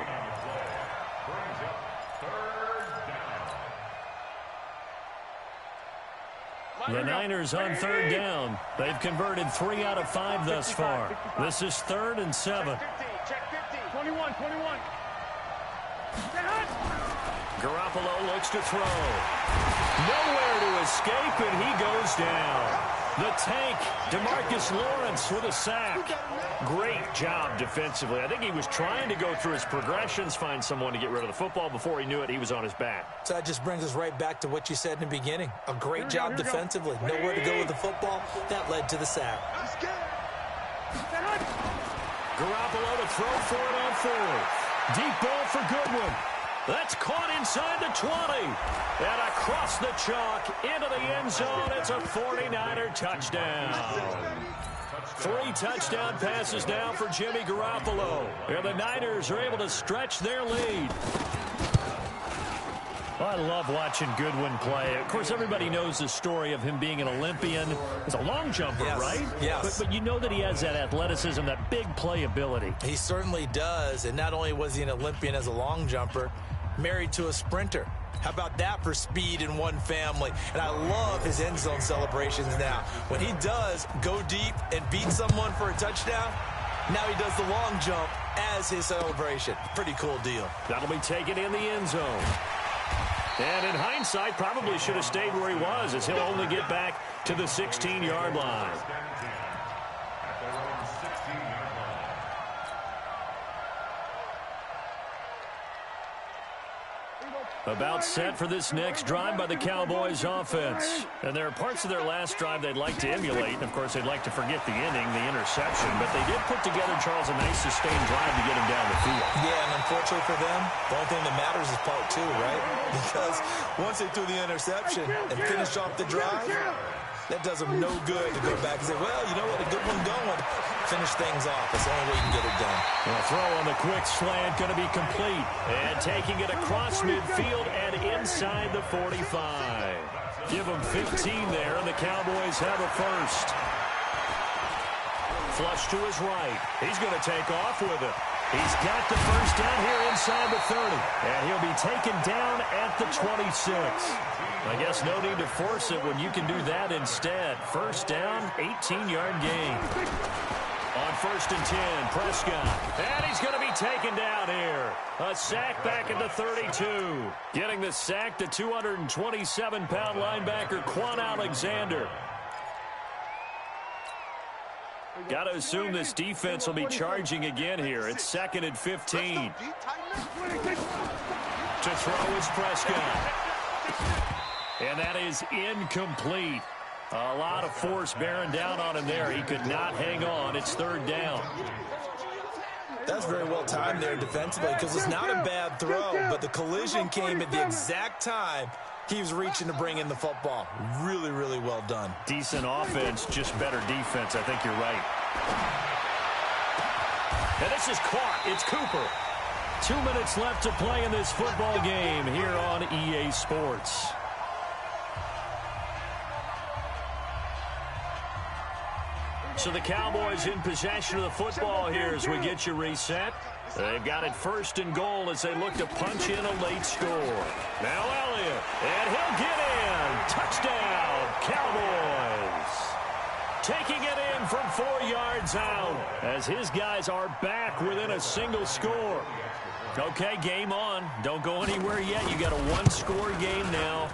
The Niners on 3rd down. They've converted 3 out of 5 thus far. This is 3rd and 7. Check 50. 21. Garoppolo looks to throw. Nowhere to escape, and he goes down. The tank, DeMarcus Lawrence with a sack. Great job defensively. I think he was trying to go through his progressions, find someone to get rid of the football. Before he knew it, he was on his back. So that just brings us right back to what you said in the beginning. A great job defensively. Nowhere to go with the football. That led to the sack. Garoppolo to throw for it on 4th. Deep ball for Goodwin. That's caught inside the 20. And across the chalk into the end zone. It's a 49er touchdown. 3 touchdown passes now for Jimmy Garoppolo. And the Niners are able to stretch their lead. I love watching Goodwin play. Of course, everybody knows the story of him being an Olympian. He's a long jumper, right? Yes. But you know that he has that athleticism, that big playability. He certainly does. And not only was he an Olympian as a long jumper, married to a sprinter. How about that for speed in one family? And I love his end zone celebrations now. When he does go deep and beat someone for a touchdown, now he does the long jump as his celebration. Pretty cool deal. That'll be taken in the end zone. And in hindsight, probably should have stayed where he was, as he'll only get back to the 16-yard line. About set for this next drive by the Cowboys offense. And there are parts of their last drive they'd like to emulate. And, of course, they'd like to forget the ending, the interception. But they did put together, Charles, a nice sustained drive to get him down the field. Yeah, and unfortunately for them, the only thing that matters is part two, right? Because once they threw the interception and finished off the drive, that does them no good to go back and say, well, you know what, a good one going. Finish things off. That's the only way you can get it done. The throw on the quick slant going to be complete. And taking it across midfield and inside the 45. Give them 15 there, and the Cowboys have a first. Flush to his right. He's going to take off with it. He's got the first down here inside the 30. And he'll be taken down at the 26. I guess no need to force it when you can do that instead. First down, 18-yard gain. On 1st and 10, Prescott. And he's going to be taken down here. A sack back at the 32. Getting the sack, the 227-pound linebacker, Quan Alexander. Got to assume this defense will be charging again here. It's 2nd and 15. To throw is Prescott. And that is incomplete. A lot of force bearing down on him there. He could not hang on. It's 3rd down. That's very well timed there defensively, because it's not a bad throw, but the collision came at the exact time he was reaching to bring in the football. Really, really well done. Decent offense, just better defense. I think you're right. And this is caught. It's Cooper. 2 minutes left to play in this football game here on EA Sports. So the Cowboys in possession of the football here as we get you reset. They've got it 1st and goal as they look to punch in a late score. Now Elliott, and he'll get in. Touchdown, Cowboys. Taking it in from 4 yards out as his guys are back within a single score. Okay, game on. Don't go anywhere yet. You got a one-score game now.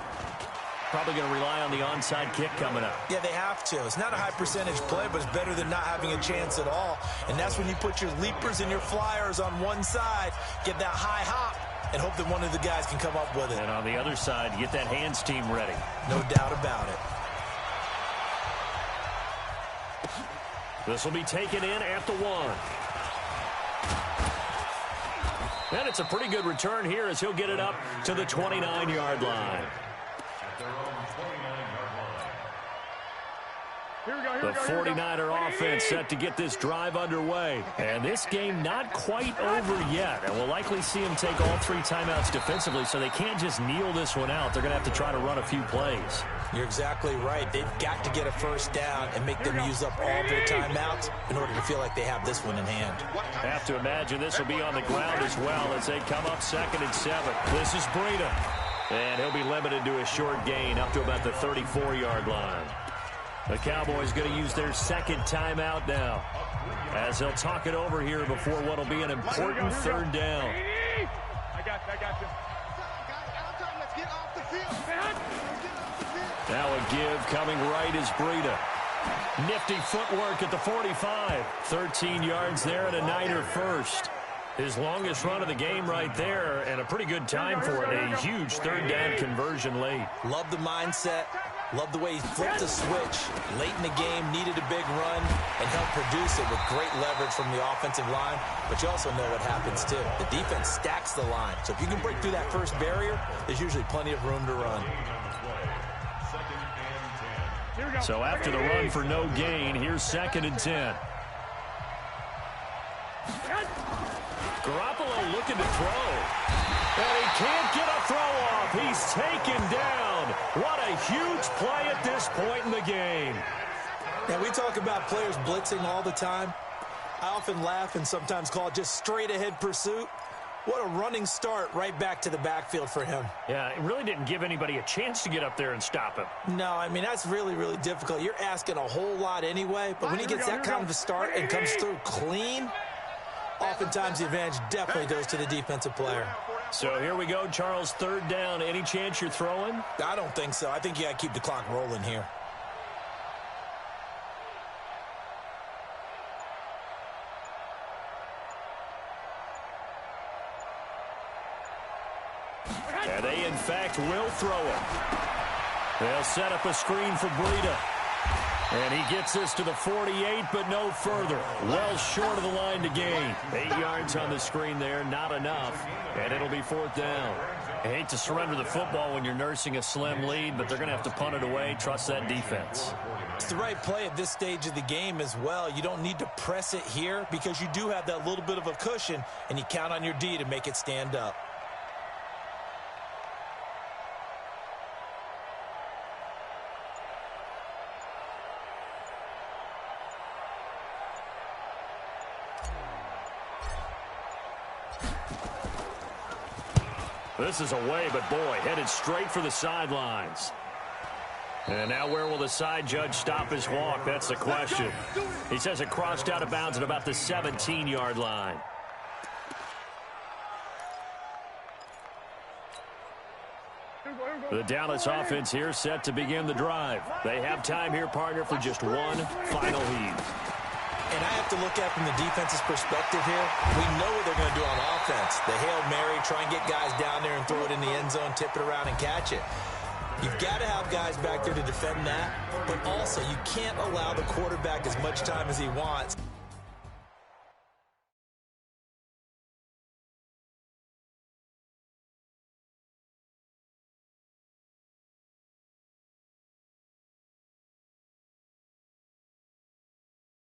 Probably going to rely on the onside kick coming up. Yeah, they have to. It's not a high percentage play, but it's better than not having a chance at all. And that's when you put your leapers and your flyers on one side, get that high hop, and hope that one of the guys can come up with it. And on the other side, you get that hands team ready. No doubt about it. This will be taken in at the 1. And it's a pretty good return here as he'll get it up to the 29-yard line. The 49er offense set to get this drive underway. And this game not quite over yet. And we'll likely see them take all 3 timeouts defensively, so they can't just kneel this one out. They're going to have to try to run a few plays. You're exactly right. They've got to get a first down and make them use up all their timeouts in order to feel like they have this one in hand. Have to imagine this will be on the ground as well as they come up 2nd and 7. This is Breida. And he'll be limited to a short gain up to about the 34-yard line. The Cowboys going to use their 2nd timeout now as they'll talk it over here before what will be an important 3rd down. I got you. Let's get off the field. Now a give coming right is Breida. Nifty footwork at the 45. 13 yards there and a Niner first. His longest run of the game right there, and a pretty good time for it. A huge 3rd down conversion late. Love the mindset. Love the way he flipped the switch. Late in the game, needed a big run, and helped produce it with great leverage from the offensive line. But you also know what happens, too. The defense stacks the line. So if you can break through that first barrier, there's usually plenty of room to run. So after the run for no gain, here's 2nd and 10. Garoppolo looking to throw. And he can't get a throw off. He's taken down. What a huge play at this point in the game. Now, we talk about players blitzing all the time. I often laugh and sometimes call it just straight-ahead pursuit. What a running start right back to the backfield for him. Yeah, it really didn't give anybody a chance to get up there and stop him. No, I mean, that's really, really difficult. You're asking a whole lot anyway, but when he gets that kind of a start and comes through clean, oftentimes the advantage definitely goes to the defensive player. So here we go, Charles, 3rd down. Any chance you're throwing? I don't think so. I think you got to keep the clock rolling here. And they, in fact, will throw it. They'll set up a screen for Breida. And he gets this to the 48, but no further. Well short of the line to gain. 8 yards on the screen there, not enough. And it'll be 4th down. I hate to surrender the football when you're nursing a slim lead, but they're going to have to punt it away. Trust that defense. It's the right play at this stage of the game as well. You don't need to press it here because you do have that little bit of a cushion, and you count on your D to make it stand up. This is away, but boy, headed straight for the sidelines. And now where will the side judge stop his walk? That's the question. He says it crossed out of bounds at about the 17-yard line. The Dallas offense here set to begin the drive. They have time here, partner, for just one final heave. And I have to look at it from the defense's perspective here. We know what they're going to do on offense. The Hail Mary, try and get guys down there and throw it in the end zone, tip it around and catch it. You've got to have guys back there to defend that, but also you can't allow the quarterback as much time as he wants.